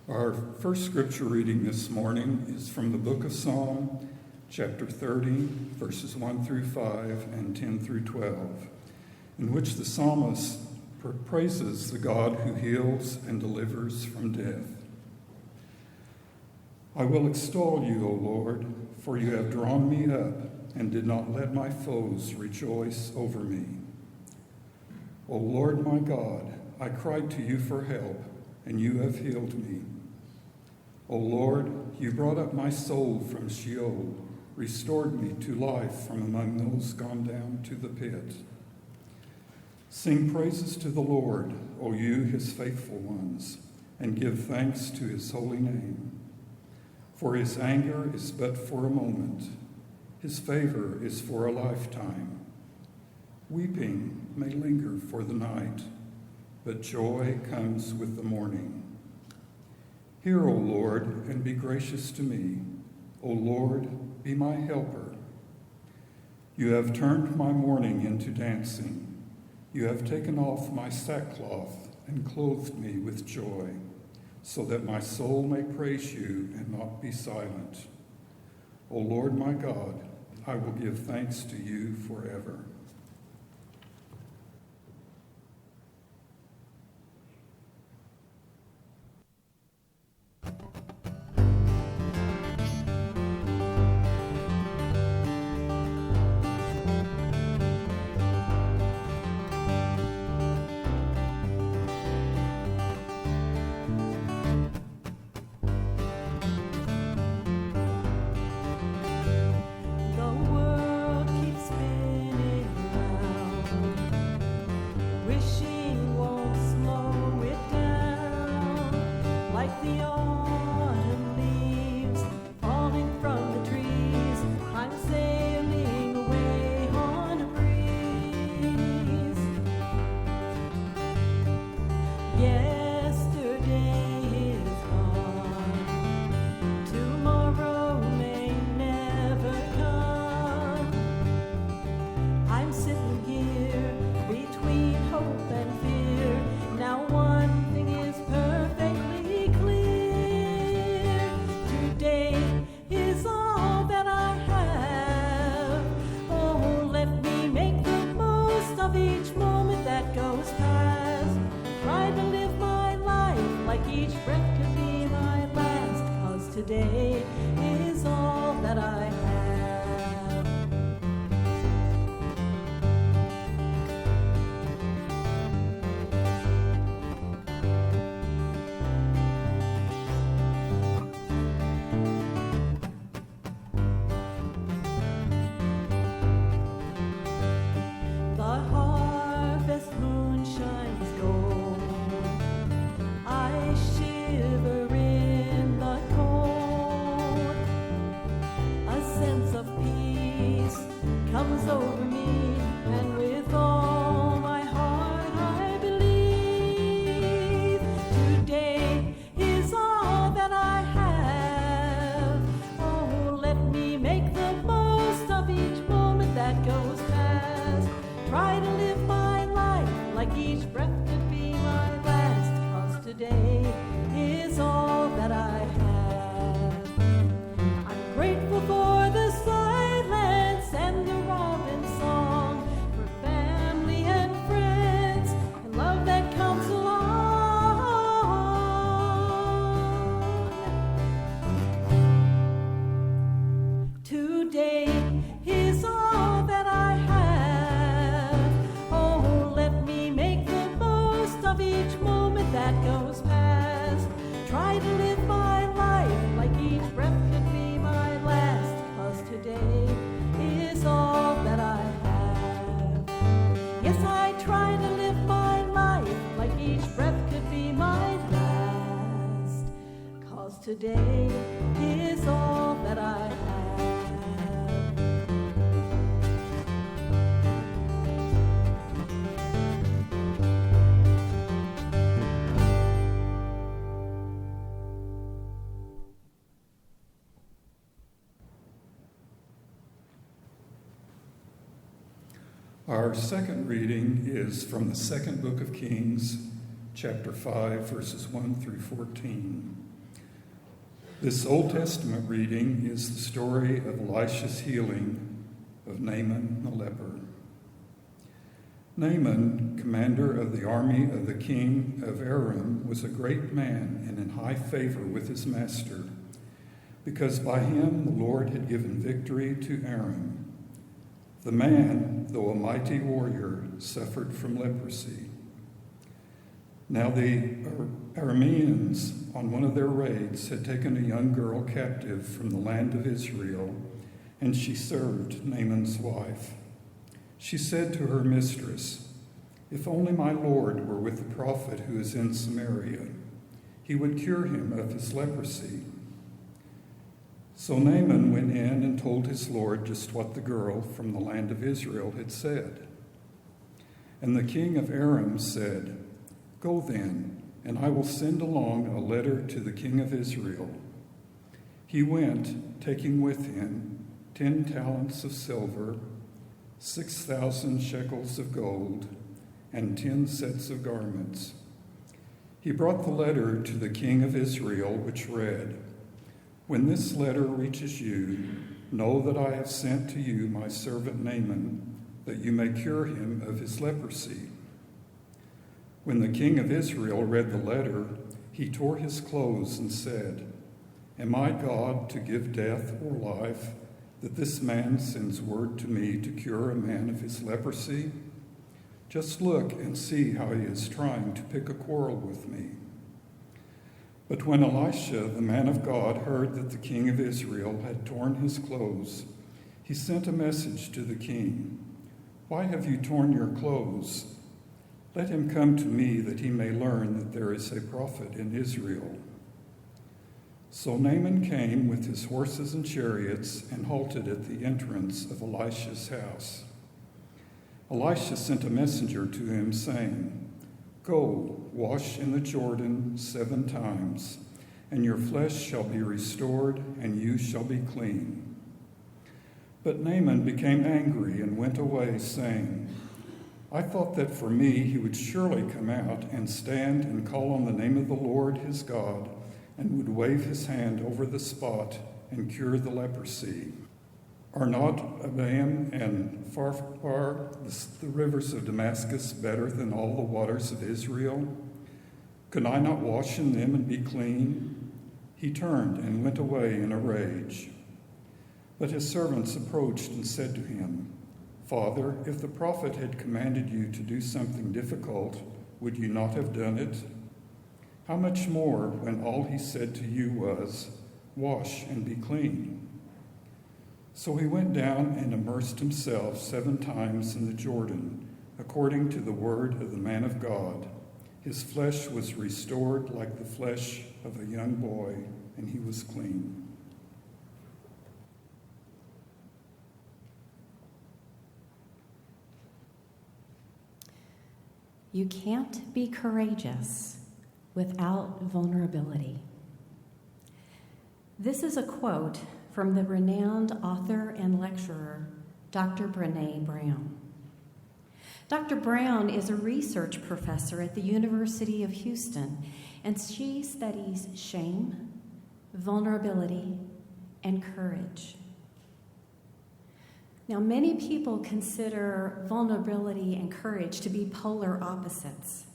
Our first scripture reading this morning is from the book of Psalm, chapter 30, verses 1 through 5 and 10 through 12, in which the psalmist praises the God who heals and delivers from death. I will extol you, O Lord, for you have drawn me up and did not let my foes rejoice over me. O Lord my God, I cried to you for help, and you have healed me. O Lord, you brought up my soul from Sheol, restored me to life from among those gone down to the pit. Sing praises to the Lord, O you his faithful ones, and give thanks to his holy name. For his anger is but for a moment, his favor is for a lifetime. Weeping may linger for the night, but joy comes with the morning. Hear, O Lord, and be gracious to me. O Lord, be my helper. You have turned my mourning into dancing. You have taken off my sackcloth and clothed me with joy, so that my soul may praise you and not be silent. O Lord my God, I will give thanks to you forever. Today is all that I have. The harvest moon shines gold. I shiver in the cold. A sense of peace comes over me, and with all my heart I believe today is all that I have. Oh, let me make the most of each moment that goes past. Try to live my life like each breath could be my last, 'cause today is all that I have. I'm grateful for the silence and the robin's song, for family and friends and love that comes along. Today is all that I have. Oh, let me make the most of each moment that goes past. Try to live my life like each breath could be my last, 'cause today is all that I have. Yes, I try to live my life like each breath could be my last, 'cause today is all that I have. Our second reading is from the second book of Kings, chapter 5, verses 1 through 14. This Old Testament reading is the story of Elisha's healing of Naaman the leper. Naaman, commander of the army of the king of Aram, was a great man and in high favor with his master, because by him the Lord had given victory to Aram. The man, though a mighty warrior, suffered from leprosy. Now the Arameans, on one of their raids, had taken a young girl captive from the land of Israel, and she served Naaman's wife. She said to her mistress, "If only my Lord were with the prophet who is in Samaria, he would cure him of his leprosy." So Naaman went in and told his Lord just what the girl from the land of Israel had said. And the king of Aram said, "Go then, and I will send along a letter to the king of Israel." He went, taking with him 10 talents of silver, 6,000 shekels of gold, and 10 sets of garments. He brought the letter to the king of Israel, which read, "When this letter reaches you, know that I have sent to you my servant Naaman, that you may cure him of his leprosy." When the king of Israel read the letter, he tore his clothes and said, "Am I God to give death or life, that this man sends word to me to cure a man of his leprosy? Just look and see how he is trying to pick a quarrel with me." But when Elisha, the man of God, heard that the king of Israel had torn his clothes, he sent a message to the king, "Why have you torn your clothes? Let him come to me that he may learn that there is a prophet in Israel." So Naaman came with his horses and chariots and halted at the entrance of Elisha's house. Elisha sent a messenger to him, saying, "Go, wash in the Jordan 7 times, and your flesh shall be restored, and you shall be clean." But Naaman became angry and went away, saying, "I thought that for me he would surely come out and stand and call on the name of the Lord his God, and would wave his hand over the spot and cure the leprosy. Are not Abaim and Pharpar, the rivers of Damascus, better than all the waters of Israel? Could I not wash in them and be clean?" He turned and went away in a rage. But his servants approached and said to him, "Father, if the prophet had commanded you to do something difficult, would you not have done it? How much more when all he said to you was, 'Wash and be clean'?" So he went down and immersed himself 7 times in the Jordan, according to the word of the man of God. His flesh was restored like the flesh of a young boy, and he was clean. You can't be courageous without vulnerability. This is a quote from the renowned author and lecturer, Dr. Brené Brown. Dr. Brown is a research professor at the University of Houston, and she studies shame, vulnerability, and courage. Now, many people consider vulnerability and courage to be polar opposites.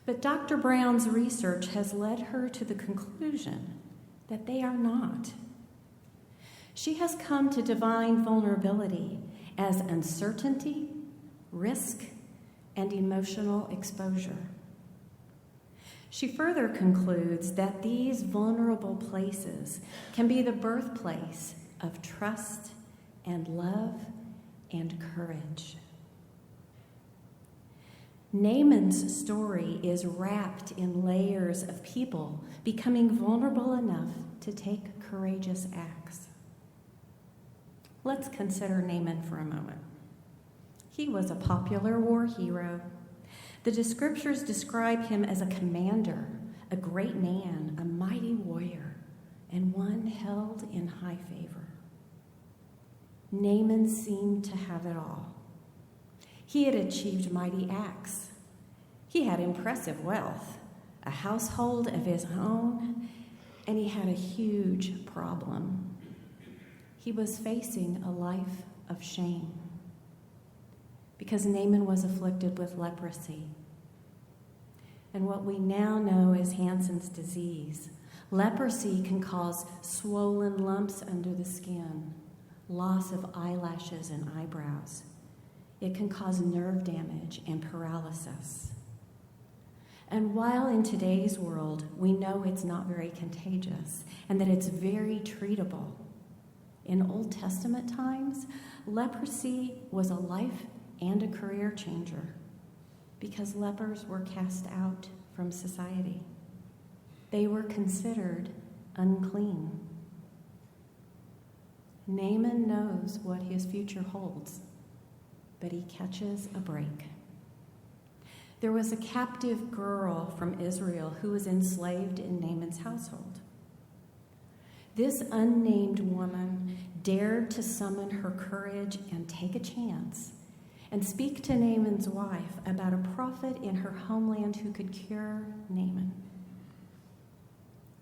But Dr. Brown's research has led her to the conclusion that they are not. She has come to define vulnerability as uncertainty, risk, and emotional exposure. She further concludes that these vulnerable places can be the birthplace of trust and love and courage. Naaman's story is wrapped in layers of people becoming vulnerable enough to take courageous acts. Let's consider Naaman for a moment. He was a popular war hero. The scriptures describe him as a commander, a great man, a mighty warrior, and one held in high favor. Naaman seemed to have it all. He had achieved mighty acts. He had impressive wealth, a household of his own, and he had a huge problem. He was facing a life of shame because Naaman was afflicted with leprosy. And what we now know is Hansen's disease. Leprosy can cause swollen lumps under the skin, loss of eyelashes and eyebrows. It can cause nerve damage and paralysis. And while in today's world we know it's not very contagious and that it's very treatable, in Old Testament times, leprosy was a life and a career changer because lepers were cast out from society. They were considered unclean. Naaman knows what his future holds, but he catches a break. There was a captive girl from Israel who was enslaved in Naaman's household. This unnamed woman dared to summon her courage and take a chance and speak to Naaman's wife about a prophet in her homeland who could cure Naaman.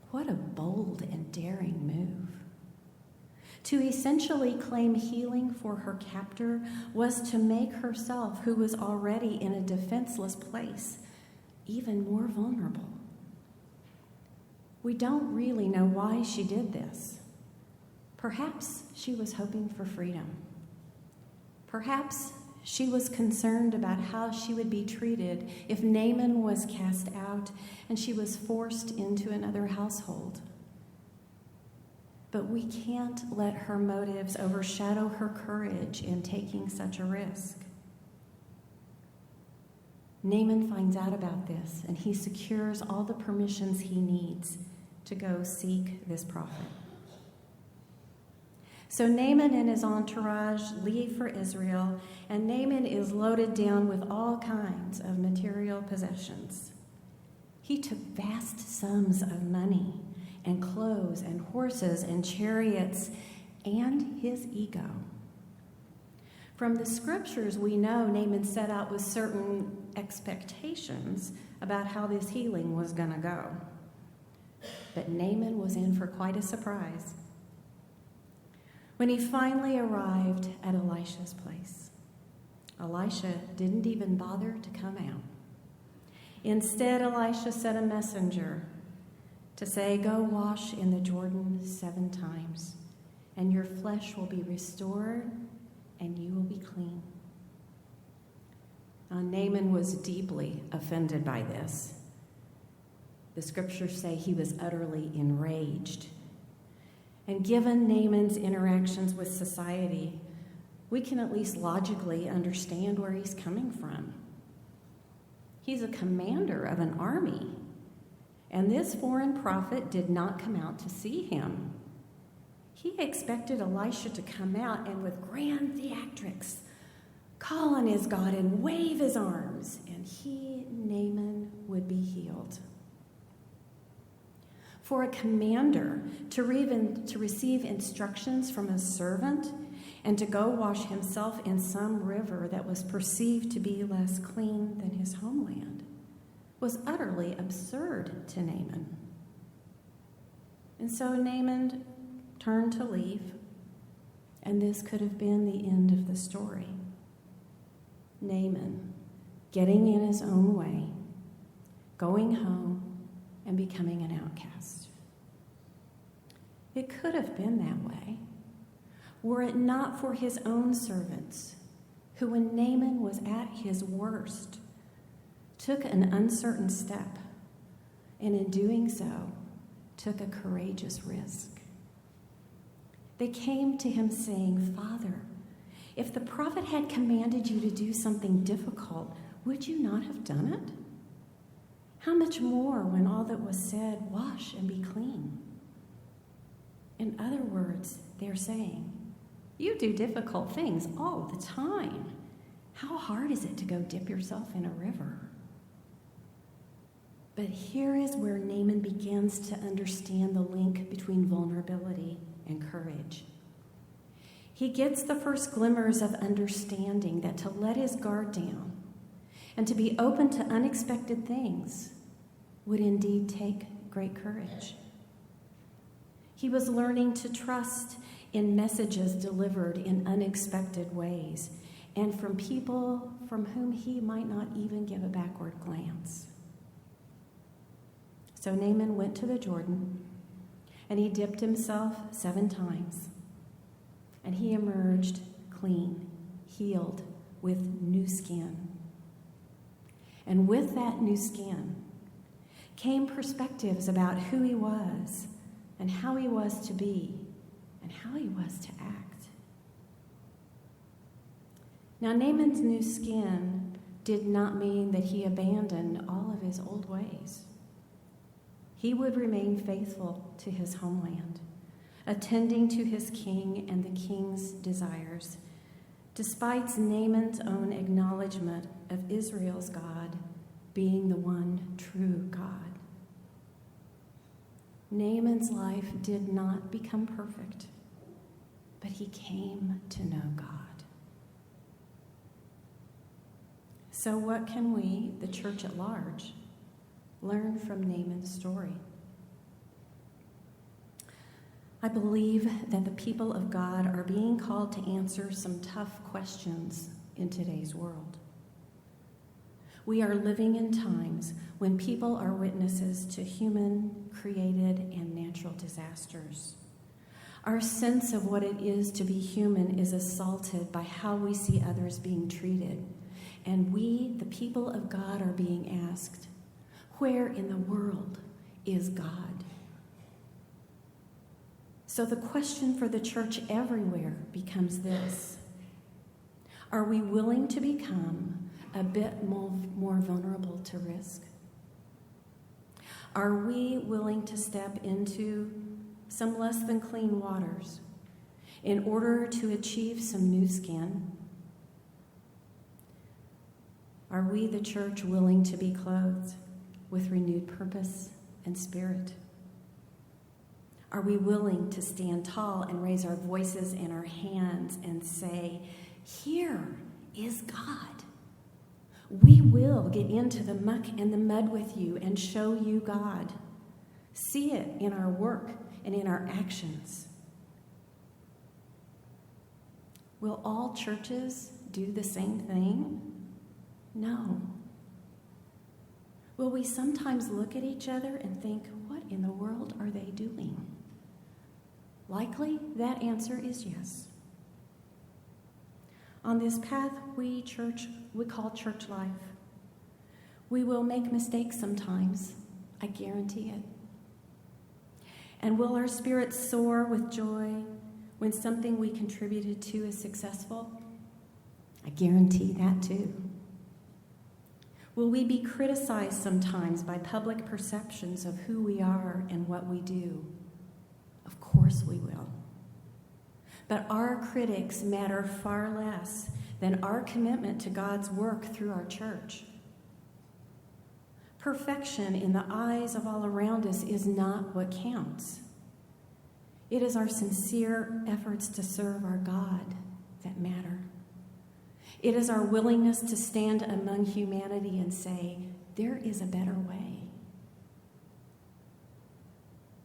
What a bold and daring move. To essentially claim healing for her captor was to make herself, who was already in a defenseless place, even more vulnerable. We don't really know why she did this. Perhaps she was hoping for freedom. Perhaps she was concerned about how she would be treated if Naaman was cast out and she was forced into another household. But we can't let her motives overshadow her courage in taking such a risk. Naaman finds out about this, and he secures all the permissions he needs to go seek this prophet. So Naaman and his entourage leave for Israel, and Naaman is loaded down with all kinds of material possessions. He took vast sums of money and clothes and horses and chariots and his ego. From the scriptures, we know Naaman set out with certain expectations about how this healing was going to go. But Naaman was in for quite a surprise. When he finally arrived at Elisha's place, Elisha didn't even bother to come out. Instead, Elisha sent a messenger to say, "Go wash in the Jordan 7 times, and your flesh will be restored, and you will be clean." Now, Naaman was deeply offended by this. The scriptures say he was utterly enraged. And given Naaman's interactions with society, we can at least logically understand where he's coming from. He's a commander of an army, and this foreign prophet did not come out to see him. He expected Elisha to come out and with grand theatrics call on his God and wave his arms, and he, Naaman, would be healed. For a commander to receive instructions from a servant and to go wash himself in some river that was perceived to be less clean than his homeland was utterly absurd to Naaman. And so Naaman turned to leave, and this could have been the end of the story. Naaman getting in his own way, going home, and becoming an outcast. It could have been that way, were it not for his own servants, who, when Naaman was at his worst, took an uncertain step, and in doing so, took a courageous risk. They came to him saying, "Father, if the prophet had commanded you to do something difficult, would you not have done it? How much more when all that was said, wash and be clean?" In other words, they're saying, you do difficult things all the time. How hard is it to go dip yourself in a river? But here is where Naaman begins to understand the link between vulnerability and courage. He gets the first glimmers of understanding that to let his guard down and to be open to unexpected things would indeed take great courage. He was learning to trust in messages delivered in unexpected ways and from people from whom he might not even give a backward glance. So Naaman went to the Jordan, and he dipped himself 7 times, and he emerged clean, healed, with new skin. And with that new skin came perspectives about who he was and how he was to be and how he was to act. Now, Naaman's new skin did not mean that he abandoned all of his old ways. He would remain faithful to his homeland, attending to his king and the king's desires, despite Naaman's own acknowledgement of Israel's God being the one true God. Naaman's life did not become perfect, but he came to know God. So what can we, the church at large, learn from Naaman's story? I believe that the people of God are being called to answer some tough questions in today's world. We are living in times when people are witnesses to human, created, and natural disasters. Our sense of what it is to be human is assaulted by how we see others being treated. And we, the people of God, are being asked, where in the world is God? So the question for the church everywhere becomes this: are we willing to become a bit more vulnerable to risk? Are we willing to step into some less than clean waters in order to achieve some new skin? Are we, the church, willing to be clothed with renewed purpose and spirit? Are we willing to stand tall and raise our voices and our hands and say, here is God? We will get into the muck and the mud with you and show you God. See it in our work and in our actions. Will all churches do the same thing? No. Will we sometimes look at each other and think, what in the world are they doing? Likely, that answer is yes. On this path we call church life. We will make mistakes sometimes, I guarantee it. And will our spirits soar with joy when something we contributed to is successful? I guarantee that too. Will we be criticized sometimes by public perceptions of who we are and what we do? Of course we will. But our critics matter far less than our commitment to God's work through our church. Perfection in the eyes of all around us is not what counts. It is our sincere efforts to serve our God that matter. It is our willingness to stand among humanity and say, there is a better way.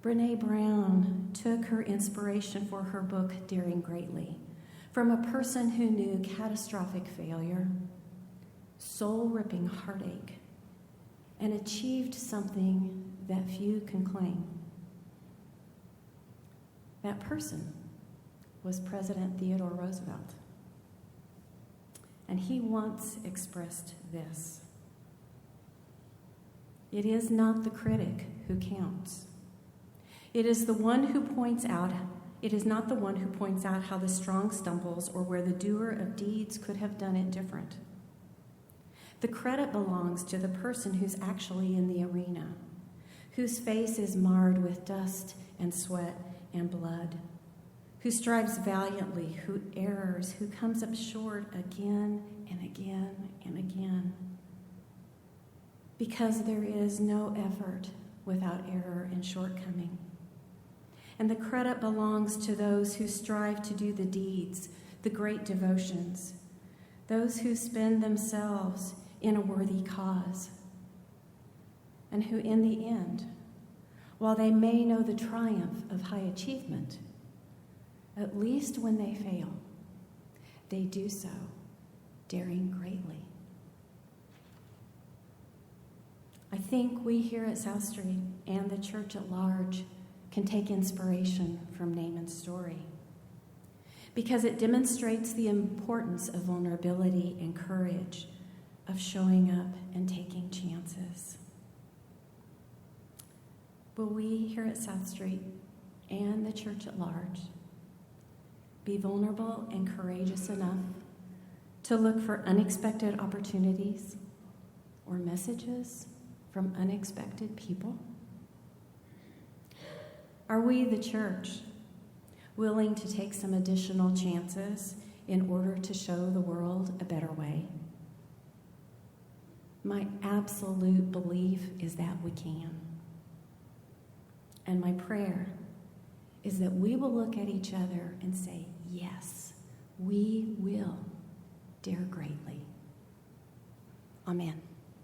Brené Brown took her inspiration for her book, Daring Greatly, from a person who knew catastrophic failure, soul-ripping heartache, and achieved something that few can claim. That person was President Theodore Roosevelt. And he once expressed this: it is not the critic who counts. It is not the one who points out how the strong stumbles or where the doer of deeds could have done it different. The credit belongs to the person who's actually in the arena, whose face is marred with dust and sweat and blood, who strives valiantly, who errs, who comes up short again and again and again. Because there is no effort without error and shortcoming. And the credit belongs to those who strive to do the deeds, the great devotions, those who spend themselves in a worthy cause, and who in the end while they may know the triumph of high achievement, at least when they fail, they do so daring greatly. I think we here at South Street and the church at large can take inspiration from Naaman's story, because it demonstrates the importance of vulnerability and courage, of showing up and taking chances. Will we here at South Street and the church at large be vulnerable and courageous enough to look for unexpected opportunities or messages from unexpected people? Are we, the church, willing to take some additional chances in order to show the world a better way? My absolute belief is that we can. And my prayer is that we will look at each other and say, yes, we will dare greatly. Amen.